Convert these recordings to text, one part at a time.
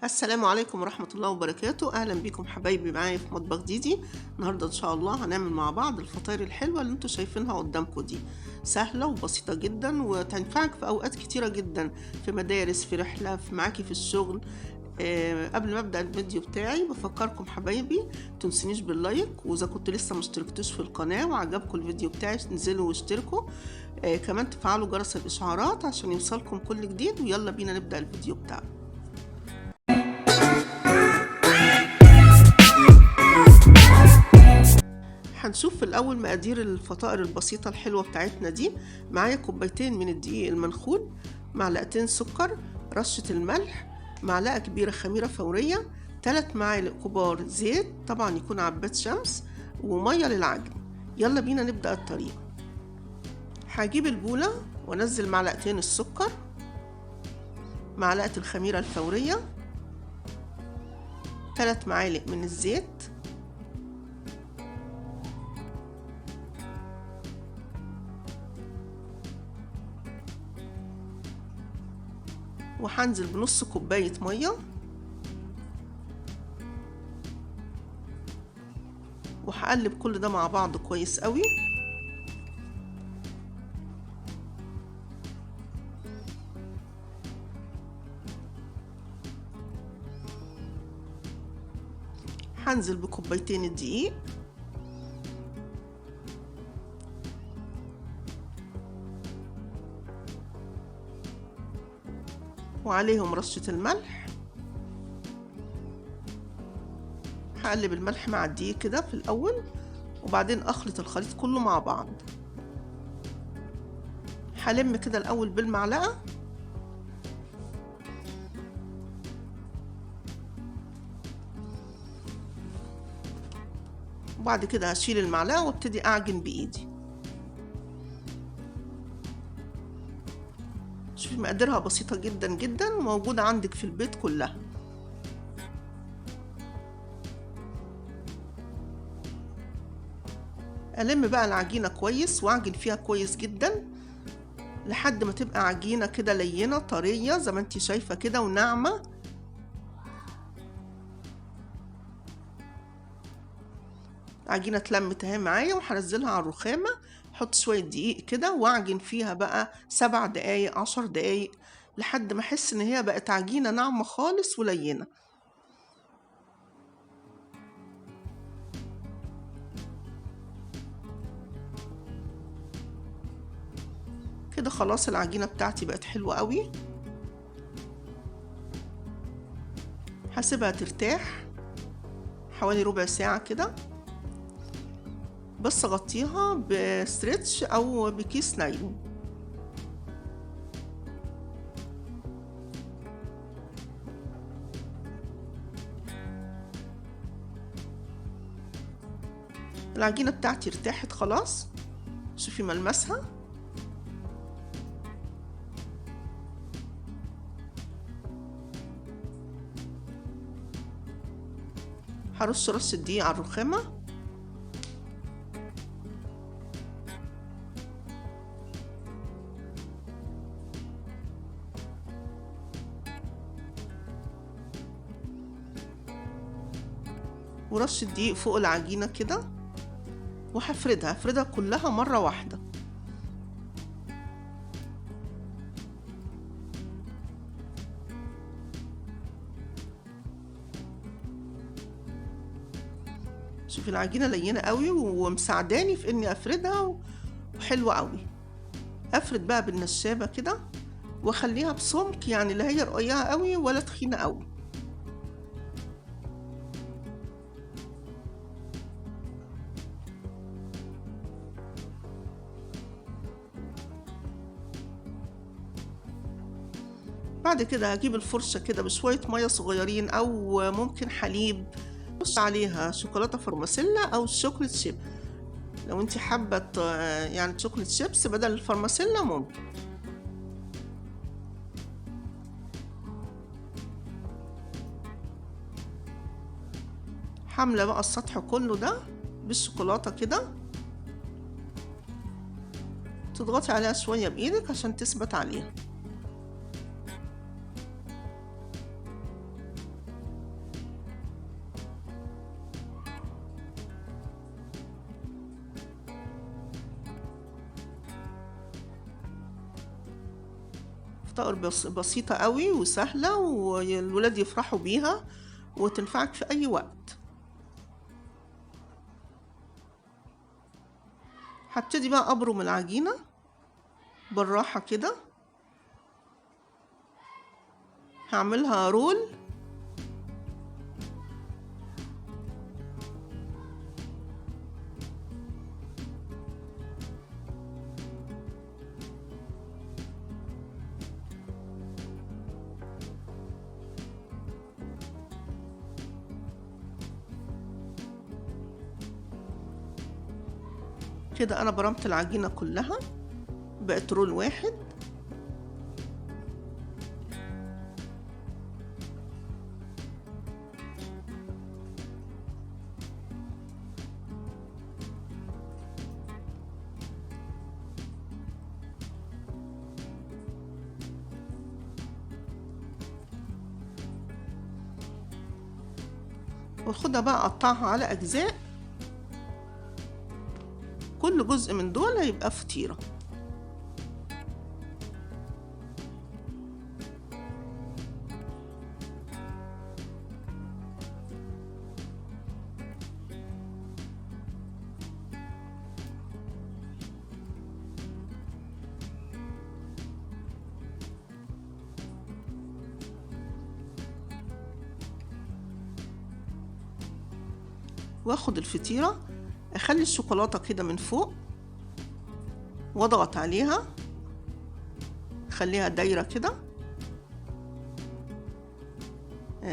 السلام عليكم ورحمة الله وبركاته. أهلا بكم حبايبي معايا في مطبخ ديدي. النهاردة إن شاء الله هنعمل مع بعض الفطاير الحلوة اللي انتوا شايفينها قدامكم دي. سهلة وبسيطة جدا وتنفعك في أوقات كتيرة جدا، في مدارس، في رحلة، في معاكي في الشغل. قبل ما أبدأ الفيديو بتاعي بفكركم حبايبي متنسونيش باللايك، وإذا كنت لسه مشتركتوش في القناة وعجبكم الفيديو بتاعي تنزلوا واشتركوا. كمان تفعلوا جرس الإشعارات عشان يوصلكم كل جديد. ويلا بينا نبدأ الفيديو بتاعنا. هنشوف في الأول مقادير الفطائر البسيطة الحلوة بتاعتنا دي. معايا كوبايتين من الدقيق المنخول، معلقتين سكر، رشة الملح، معلقة كبيرة خميرة فورية، 3 معالق كبار زيت طبعا يكون عباد شمس، ومية للعجن. يلا بينا نبدأ الطريقة. هجيب البولة وانزل معلقتين السكر، معلقة الخميرة الفورية، 3 معالق من الزيت، وهنزل بنص كوباية مية، وهقلب كل ده مع بعض كويس قوي. هنزل بكوبايتين الدقيق، وعليهم رشة الملح. هقلب الملح مع الدقيق كده في الأول، وبعدين أخلط الخليط كله مع بعض. هلم كده الأول بالمعلقة، وبعد كده هشيل المعلقة وابتدي أعجن بإيدي. شوفي مقاديرها بسيطة جدا جدا وموجودة عندك في البيت كلها. ألم بقى العجينة كويس وأعجن فيها كويس جدا لحد ما تبقى عجينة كده لينة طرية زي ما انتي شايفة كده وناعمة. عجينة اتلمت اهي معايا، وهنزلها على الرخامة. احط شوية دقيق كده واعجن فيها بقى 7 دقايق 10 دقايق لحد ما احس ان هي بقت عجينة ناعمة خالص ولينة. كده خلاص العجينة بتاعتي بقت حلوة قوي. هسيبها ترتاح حوالي ربع ساعة كده، بس اغطيها بستريتش او بكيس نايلون. العجينة بتاعتي ارتاحت خلاص، شوفي ملمسها. هرش رشة دقيق على الرخامة، ورش دقيق فوق العجينة كده، وهفردها كلها مرة واحدة. شوفي العجينة لينة قوي ومساعداني في اني افردها، وحلوة قوي. افرد بقى بالنشابة كده واخليها بسمك، يعني لا هي رقيقة قوي ولا تخينة قوي. بعد كده هجيب الفرشة كده بشوية مية صغيرين او ممكن حليب، رش عليها شوكولاتة فرماسيلا او شوكولات شيب. لو انت حابة يعني شوكولات شيبس بدل الفرماسيلا ممكن. حاملة بقى السطح كله ده بالشوكولاتة كده، تضغطي عليها شوية بإيدك عشان تثبت عليها. فطائر بسيطة قوي وسهلة، والولاد يفرحوا بيها وتنفعك في اي وقت. هبتدي بقى ابرم العجينة بالراحة كده، هعملها رول. كده انا برمت العجينة كلها، بقت رول واحد. واخدها بقى اقطعها على اجزاء، كل جزء من دول هيبقى فطيرة. واخد الفطيرة، اخلي الشوكولاتة كده من فوق واضغط عليها، خليها دايرة كده.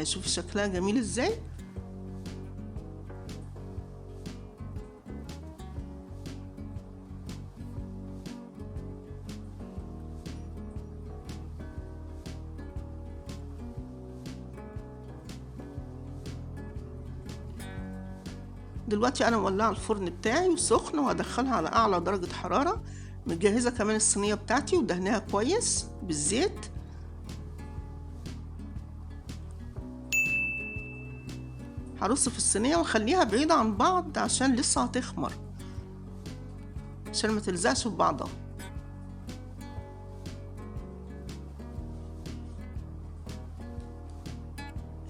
شوفي شكلها جميل ازاي. دلوقتي انا مولعه الفرن بتاعي وسخن، وهدخلها على اعلى درجة حرارة. مجهزة كمان الصينية بتاعتي ودهنها كويس بالزيت. هرص في الصينية واخليها بعيدة عن بعض عشان لسه هتخمر، عشان ما تلزقش في بعضها.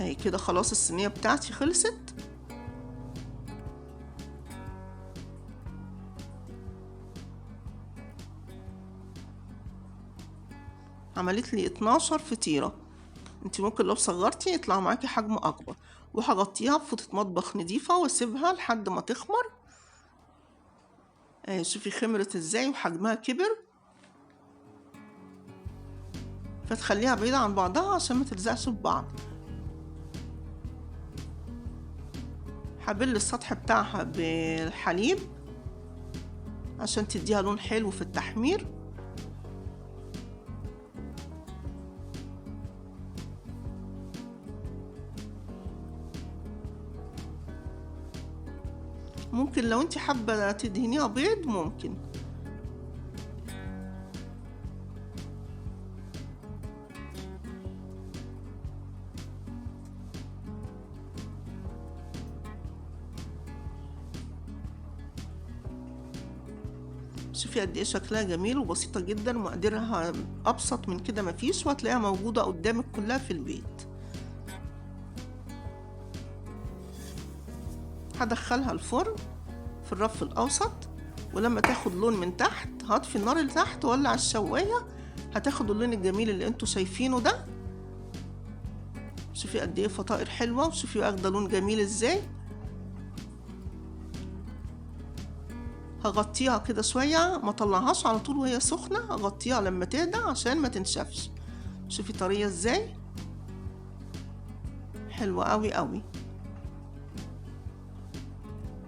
اهي كده خلاص الصينية بتاعتي خلصت. عملت لي 12 فطيرة. انت ممكن لو صغرتي يطلع معاكي حجم اكبر. وهغطيها بفوطة مطبخ نضيفة واسيبها لحد ما تخمر. شوفي خمرت ازاي وحجمها كبر. فتخليها بعيدة عن بعضها عشان ما تلزقش في بعض. هبل السطح بتاعها بالحليب عشان تديها لون حلو في التحمير. ممكن لو انت حابة تدهنيها بيض ممكن. شوفي قد ايه شكلها جميل وبسيطة جدا، مقاديرها ابسط من كده مفيش، وهتلاقيها موجودة قدامك كلها في البيت. هدخلها الفرن في الرف الاوسط، ولما تاخد لون من تحت هطفي النار اللي تحت وولع الشواية. هتاخد اللون الجميل اللي انتوا شايفينه ده. شوفي قد ايه فطائر حلوة، وشوفي واخدة لون جميل ازاي. هغطيها كده شوية، ما طلعهاش على طول وهي سخنة، هغطيها لما تهدى عشان ما تنشفش. شوفي طرية ازاي، حلوة قوي قوي،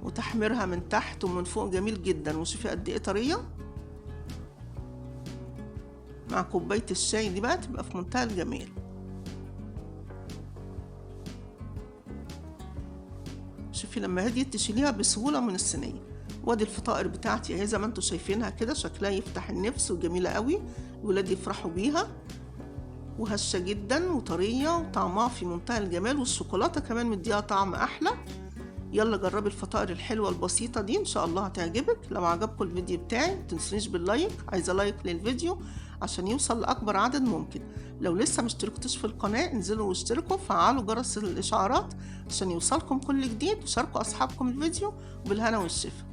وتحميرها من تحت ومن فوق جميل جدا. وشوفي قد ايه طرية. مع كوباية الشاي دي بقى تبقى في منتهى الجمال. شوفي لما هديت تشيليها بسهولة من الصينية. وادي الفطائر بتاعتي اهي زي ما انتوا شايفينها كده، شكلها يفتح النفس وجميلة قوي، الولاد يفرحوا بيها، وهشة جدا وطرية وطعمها في منتهى الجمال، والشوكولاتة كمان مديها طعم احلى. يلا جربي الفطائر الحلوة البسيطة دي، ان شاء الله هتعجبك. لو عجبكم الفيديو بتاعي متنسونيش باللايك، عايزة لايك للفيديو عشان يوصل لأكبر عدد ممكن. لو لسه مشتركتوش في القناة انزلوا واشتركوا وفعلوا جرس الإشعارات عشان يوصلكم كل جديد، وشاركوا أصحابكم الفيديو، وبالهنا والشفا.